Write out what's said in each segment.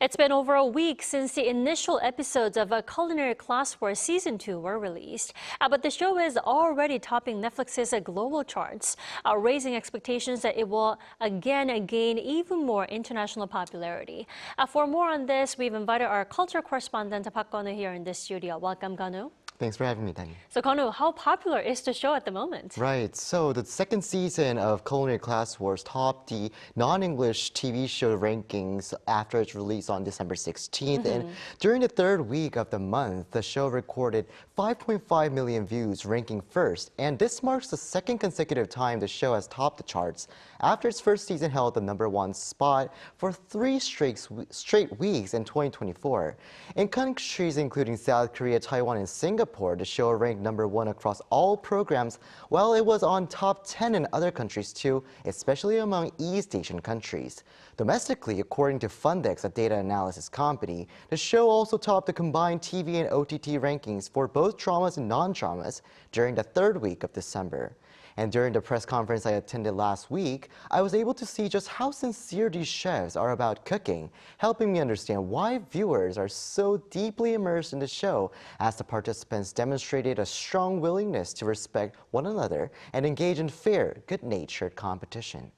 It's been over a week since the initial episodes of Culinary Class Wars Season 2 were released, but the show is already topping Netflix's global charts, raising expectations that it will again gain even more international popularity. For more on this, we've invited our culture correspondent Park Gonu here in the studio. Welcome, Gonu. Thanks for having me, Dani. So, Gonu, how popular is the show at the moment? Right, so the second season of Culinary Class Wars topped the non-English TV show rankings after its release on December 16th. And during the third week of the month, the show recorded 5.5 million views, ranking first. And this marks the second consecutive time the show has topped the charts after its first season held the #1 spot for 3 straight weeks in 2024. In countries including South Korea, Taiwan, and Singapore, the show ranked #1 across all programs, while it was on top 10 in other countries too, especially among East Asian countries. Domestically, according to Fundex, a data analysis company, the show also topped the combined TV and OTT rankings for both dramas and non-dramas during the third week of December. And during the press conference I attended last week, I was able to see just how sincere these chefs are about cooking, helping me understand why viewers are so deeply immersed in the show, as the participants demonstrated a strong willingness to respect one another and engage in fair, good-natured competition.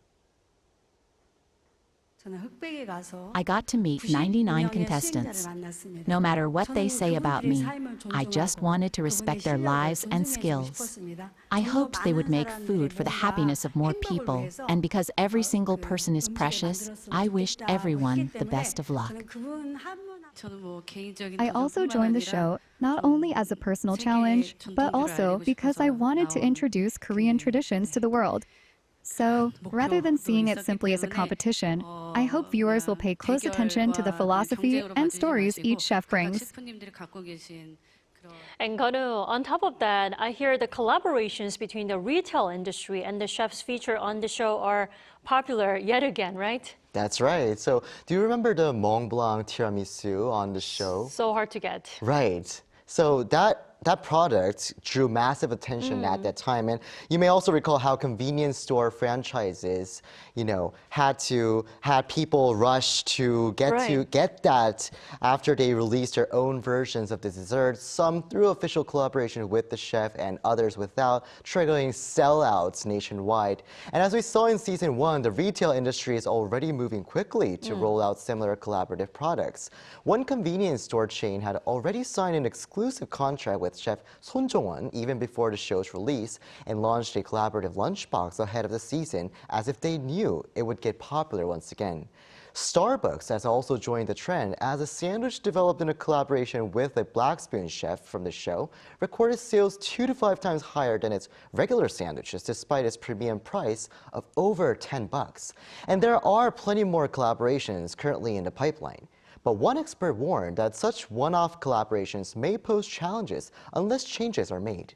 I got to meet 99 contestants. No matter what they say about me, I just wanted to respect their lives and skills. I hoped they would make food for the happiness of more people, and because every single person is precious, I wished everyone the best of luck. I also joined the show not only as a personal challenge, but also because I wanted to introduce Korean traditions to the world. So, rather than seeing it simply as a competition, I hope viewers will pay close attention to the philosophy and stories each chef brings. And Gonu, on top of that, I hear the collaborations between the retail industry and the chefs featured on the show are popular yet again, right? That's right. So, do you remember the Mont Blanc tiramisu on the show? So hard to get. Right. So that product drew massive attention at that time. And you may also recall how convenience store franchises, had people rush to get that after they released their own versions of the dessert, some through official collaboration with the chef and others without, triggering sellouts nationwide. And as we saw in season 1, the retail industry is already moving quickly to roll out similar collaborative products. One convenience store chain had already signed an exclusive contract with Chef Son Jong-won even before the show's release, and launched a collaborative lunchbox ahead of the season as if they knew it would get popular once again. Starbucks has also joined the trend, as a sandwich developed in a collaboration with a Black Spoon chef from the show recorded sales 2 to 5 times higher than its regular sandwiches, despite its premium price of over $10. And there are plenty more collaborations currently in the pipeline. But one expert warned that such one-off collaborations may pose challenges unless changes are made.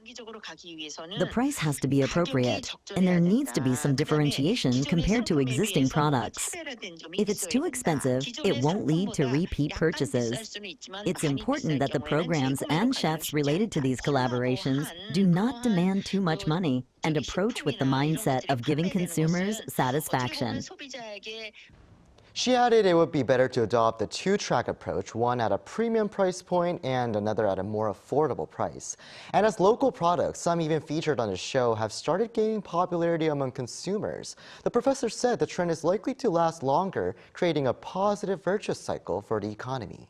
The price has to be appropriate, and there needs to be some differentiation compared to existing products. If it's too expensive, it won't lead to repeat purchases. It's important that the programs and chefs related to these collaborations do not demand too much money and approach with the mindset of giving consumers satisfaction. She added it would be better to adopt a two-track approach, one at a premium price point and another at a more affordable price. And as local products, some even featured on the show, have started gaining popularity among consumers, the professor said the trend is likely to last longer, creating a positive virtuous cycle for the economy.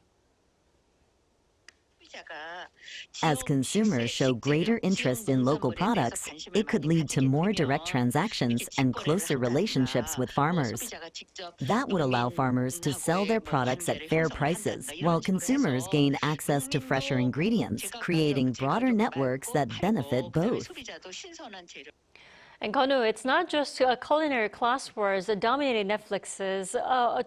As consumers show greater interest in local products, it could lead to more direct transactions and closer relationships with farmers. That would allow farmers to sell their products at fair prices, while consumers gain access to fresher ingredients, creating broader networks that benefit both. And Gonu, it's not just Culinary Class Wars dominating Netflix's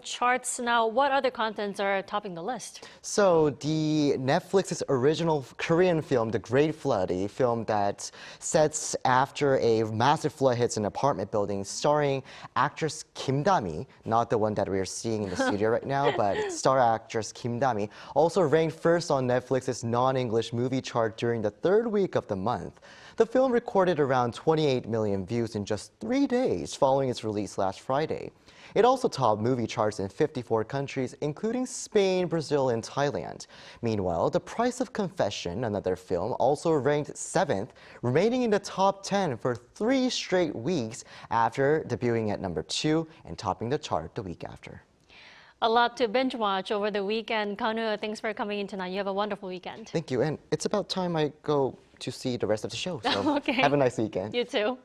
charts now. What other contents are topping the list? So the Netflix's original Korean film, The Great Flood, a film that sets after a massive flood hits an apartment building, starring actress Kim Da-mi, not the one that we are seeing in the studio right now, but star actress Kim Da-mi, also ranked first on Netflix's non-English movie chart during the third week of the month. The film recorded around 28 million views in just 3 days following its release last Friday. It also topped movie charts in 54 countries, including Spain, Brazil, and Thailand. Meanwhile, The Price of Confession, another film, also ranked 7th, remaining in the top 10 for 3 straight weeks after debuting at number 2 and topping the chart the week after. A lot to binge watch over the weekend. Kanu, thanks for coming in tonight. You have a wonderful weekend. Thank you, and it's about time I go to see the rest of the show. So Okay. have a nice weekend. You too.